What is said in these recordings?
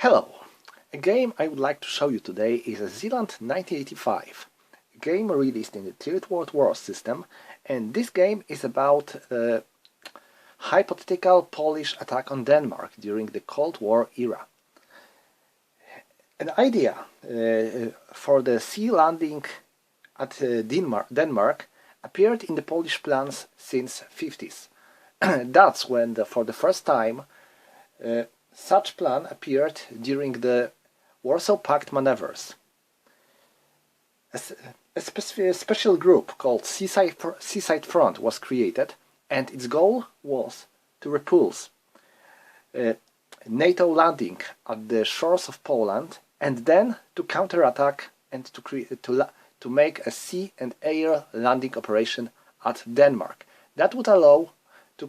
Hello! A game I would like to show you today is Zealand 1985, a game released in the Third World War system, and this game is about a hypothetical Polish attack on Denmark during the Cold War era. An idea for the sea landing at Denmark appeared in the Polish plans since 50s. That's when, for the first time, such plan appeared during the Warsaw Pact maneuvers. A special group called Seaside Front was created, and its goal was to repulse NATO landing at the shores of Poland, and then to counterattack and to make a sea and air landing operation at Denmark. That would allow to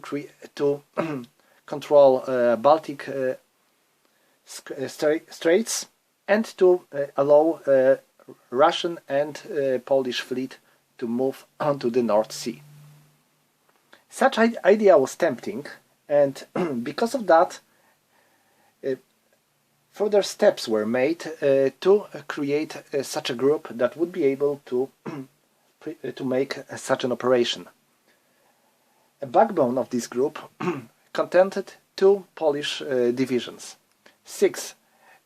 control Baltic Straits and to allow Russian and Polish fleet to move onto the North Sea. Such idea was tempting, and because of that, further steps were made to create such a group that would be able to make such an operation. A backbone of this group contained two Polish divisions, 6th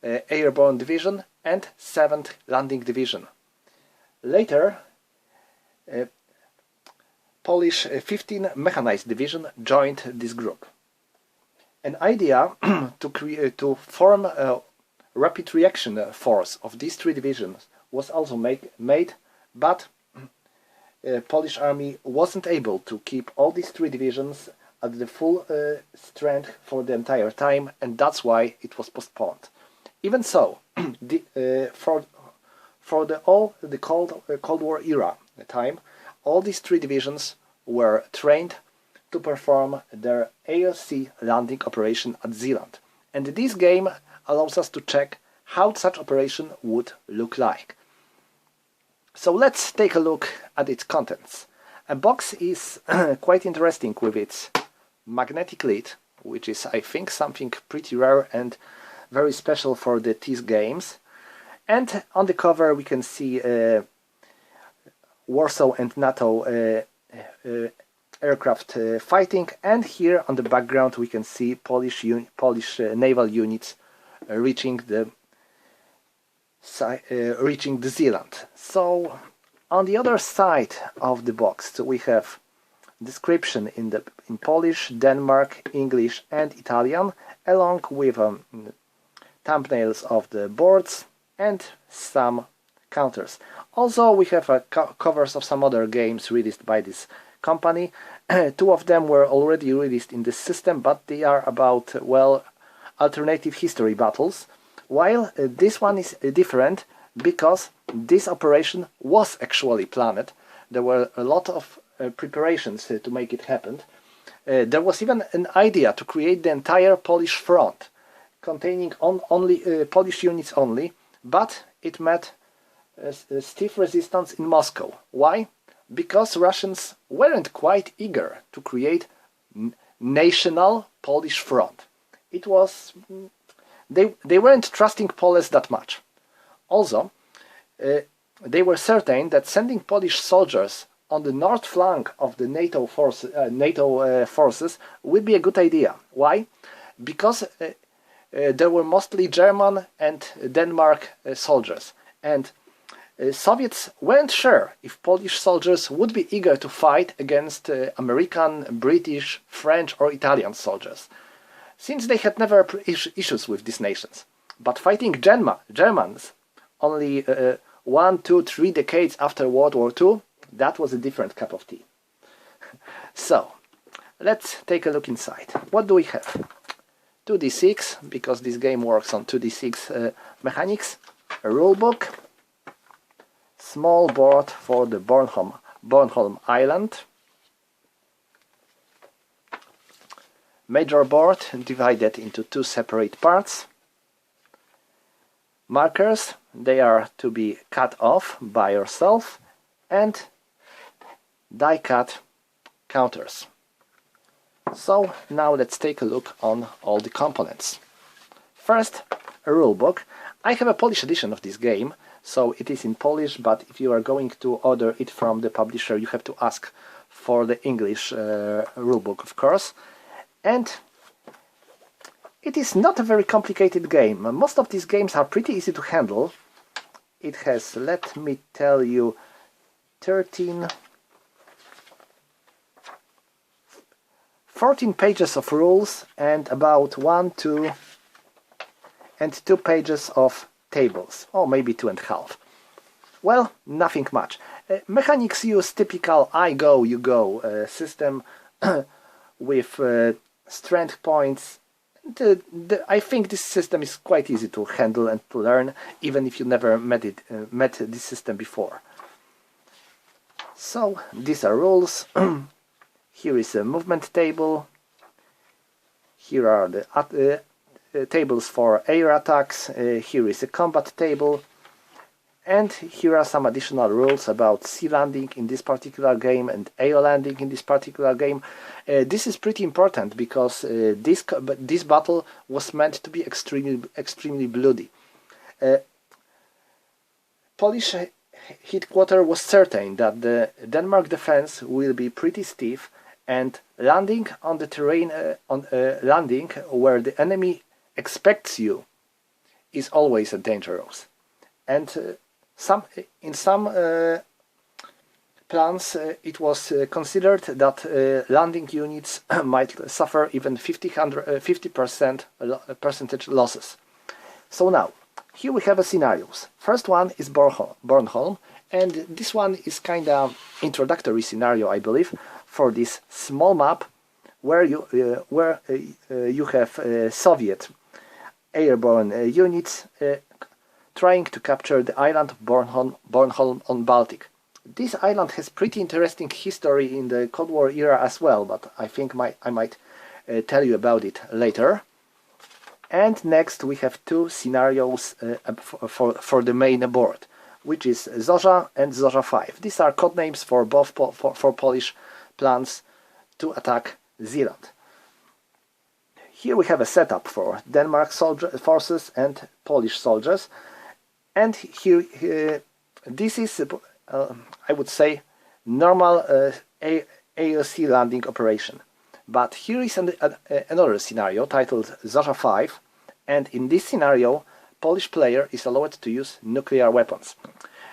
Airborne Division and 7th Landing Division. Later, Polish 15th Mechanized Division joined this group. An idea to form a rapid reaction force of these three divisions was also made, but Polish army wasn't able to keep all these three divisions at the full strength for the entire time, and that's why it was postponed. Even so, for the Cold War era time, all these three divisions were trained to perform their air-sea landing operation at Zealand, and this game allows us to check how such operation would look like. So let's take a look at its contents. A box is quite interesting with its magnetic lid, which is, I think, something pretty rare and very special for these games. And on the cover we can see Warsaw and NATO aircraft fighting, and here on the background we can see Polish naval units reaching the Zealand. So on the other side of the box we have description in Polish, Denmark, English and Italian, along with thumbnails of the boards and some counters. Also we have covers of some other games released by this company. Two of them were already released in this system, but they are about, well, alternative history battles, while this one is different because this operation was actually planned. There were a lot of preparations to make it happen. There was even an idea to create the entire Polish front, containing only Polish units only, but it met stiff resistance in Moscow. Why? Because Russians weren't quite eager to create national Polish front. It was they weren't trusting Poles that much. Also, they were certain that sending Polish soldiers on the north flank of the NATO forces would be a good idea. Why? Because there were mostly German and Denmark soldiers, and Soviets weren't sure if Polish soldiers would be eager to fight against American, British, French or Italian soldiers, since they had never issues with these nations. But fighting Germans only 1, 2, 3 decades after World War II, that was a different cup of tea. So, let's take a look inside. What do we have? 2d6, because this game works on 2d6 mechanics, a rulebook, small board for the Bornholm Island, major board divided into two separate parts, markers, they are to be cut off by yourself, and die cut counters. So now let's take a look on all the components. First, rulebook. I have a Polish edition of this game, so it is in Polish, but if you are going to order it from the publisher, you have to ask for the English rulebook, of course. And it is not a very complicated game. Most of these games are pretty easy to handle. It has, let me tell you, 14 pages of rules and about 2 pages of tables, or maybe 2.5. Well, nothing much. Mechanics use typical I go, you go system with strength points. I think this system is quite easy to handle and to learn, even if you never met this system before. So, these are rules. Here is a movement table. Here are the tables for air attacks. Here is a combat table. And here are some additional rules about sea landing in this particular game and air landing in this particular game. This is pretty important because this battle was meant to be extremely bloody. Polish headquarters was certain that the Denmark defense will be pretty stiff, and landing on the terrain, landing where the enemy expects you, is always dangerous. And in some plans, it was considered that landing units might suffer even 50% losses. So now, here we have a scenarios. First one is Bornholm, and this one is kind of introductory scenario, I believe, for this small map where you have Soviet airborne units trying to capture the island of Bornholm on Baltic. This island has pretty interesting history in the Cold War era as well, but I think I might tell you about it later. And next we have 2 scenarios for the main board, which is Zorza and Zorza 5. These are codenames for both for Polish plans to attack Zealand. Here we have a setup for Denmark forces and Polish soldiers. And here, this is, I would say, normal AOC landing operation. But here is another scenario titled Zorza 5, and in this scenario, Polish player is allowed to use nuclear weapons.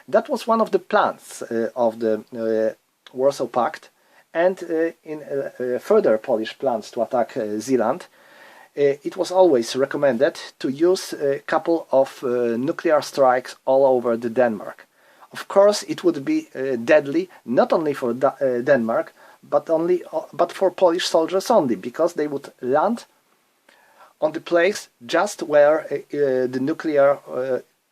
That was one of the plans of the Warsaw Pact, and in further Polish plans to attack Zealand, it was always recommended to use a couple of nuclear strikes all over Denmark. Of course, it would be deadly not only for Denmark, but for Polish soldiers only, because they would land on the place just where the nuclear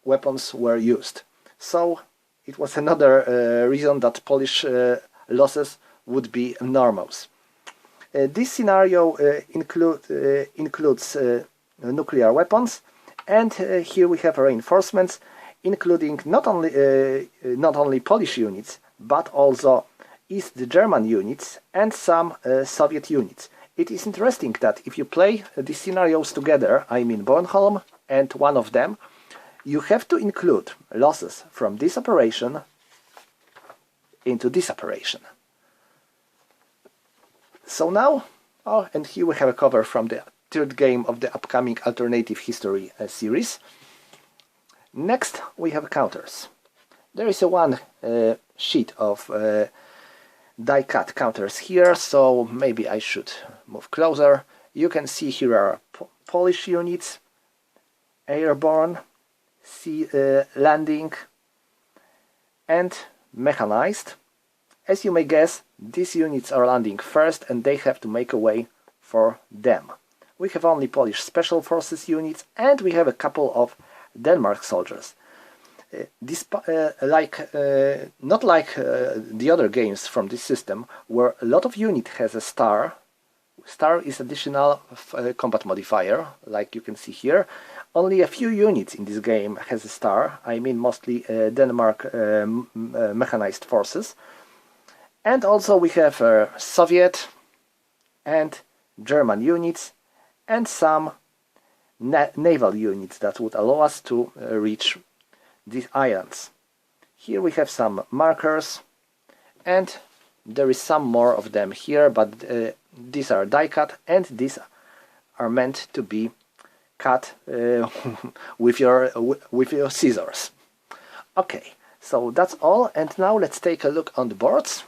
weapons were used. So it was another reason that Polish losses would be enormous. This scenario includes nuclear weapons, and here we have reinforcements, including not only Polish units, but also East German units and some Soviet units. It is interesting that if you play these scenarios together, I mean Bornholm and one of them, you have to include losses from this operation into this operation. So now, and here we have a cover from the 3rd game of the upcoming Alternative History series. Next, we have counters. There is one sheet of die-cut counters here, so maybe I should move closer. You can see here are Polish units, airborne, sea landing, and mechanized. As you may guess, these units are landing first and they have to make a way for them. We have only Polish Special Forces units, and we have a couple of Denmark soldiers. Not like the other games from this system, where a lot of unit has a star. Star is additional combat modifier, like you can see here. Only a few units in this game has a star, I mean mostly Denmark mechanized forces. And also we have Soviet and German units and some naval units that would allow us to reach these islands. Here we have some markers, and there is some more of them here, but these are die cut, and these are meant to be cut with your scissors. Okay, so that's all, and now let's take a look on the boards.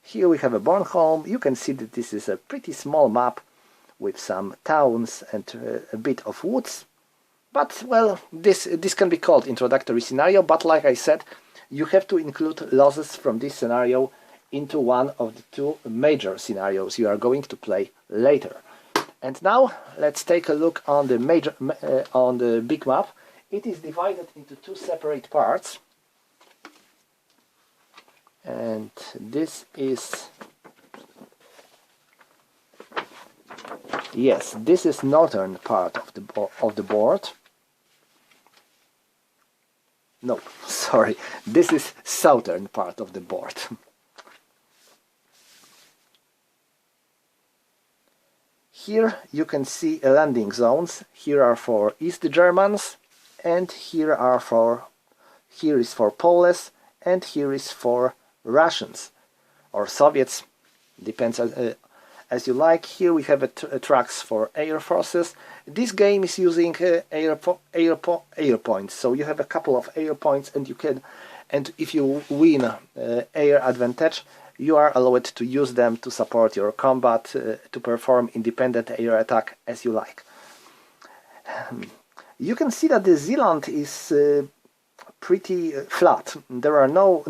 Here we have a Bornholm. You can see that this is a pretty small map with some towns and a bit of woods. But, well, this can be called introductory scenario, but like I said, you have to include losses from this scenario into one of the two major scenarios you are going to play later. And now let's take a look on the big map. It is divided into two separate parts. And this is, yes, this is northern part of the board. No, sorry, this is southern part of the board. Here you can see landing zones. Here are for East Germans, and here is for Poles, and here is for Russians or Soviets, depends as you like. Here we have tracks for air forces. This game is using air points, so you have a couple of air points, and if you win air advantage, you are allowed to use them to support your combat, to perform independent air attack as you like. You can see that the Zealand is pretty flat. There are no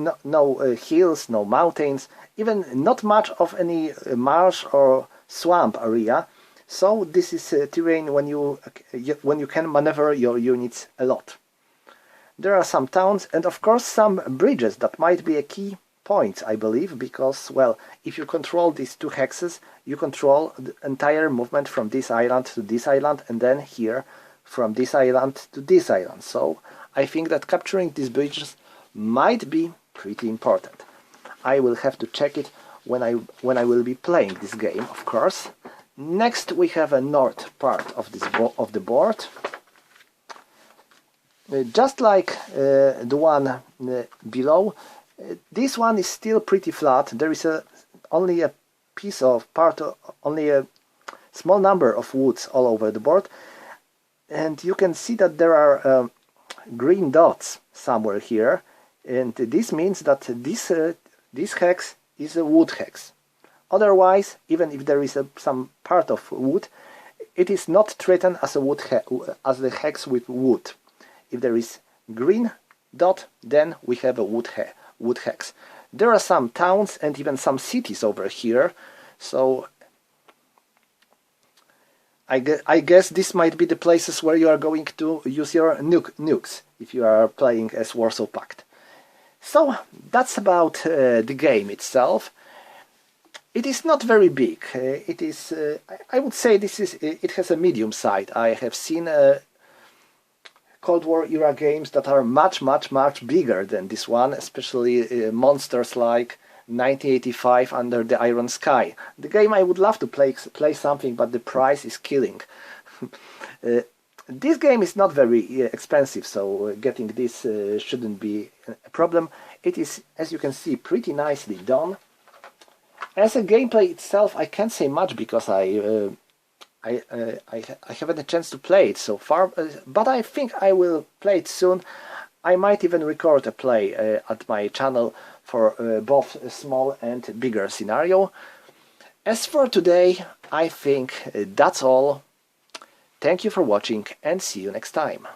hills, no mountains, even not much of any marsh or swamp area. So this is terrain when you can maneuver your units a lot. There are some towns and of course some bridges that might be a key point, I believe, because, well, if you control these two hexes, you control the entire movement from this island to this island, and then here from this island to this island. So I think that capturing these bridges might be pretty important. I will have to check it when I will be playing this game, of course. Next we have a north part of the board. Just like the one below, this one is still pretty flat. There is only a only a small number of woods all over the board, and you can see that there are green dots somewhere here, and this means that this hex is a wood hex. Otherwise, even if there is some part of wood, it is not treated as as the hex with wood. If there is green dot, then we have a wood hex. There are some towns and even some cities over here, so I guess this might be the places where you are going to use your nukes if you are playing as Warsaw Pact. So that's about the game itself. It is not very big. It is, I would say, it has a medium side. I have seen Cold War era games that are much bigger than this one, especially monsters like 1985 Under the Iron Sky. The game I would love to play something, but the price is killing. This game is not very expensive, so getting this shouldn't be a problem. It is, as you can see, pretty nicely done. As a gameplay itself, I can't say much because I haven't a chance to play it so far, but I think I will play it soon. I might even record a play at my channel for both a small and bigger scenario. As for today, I think that's all. Thank you for watching and see you next time.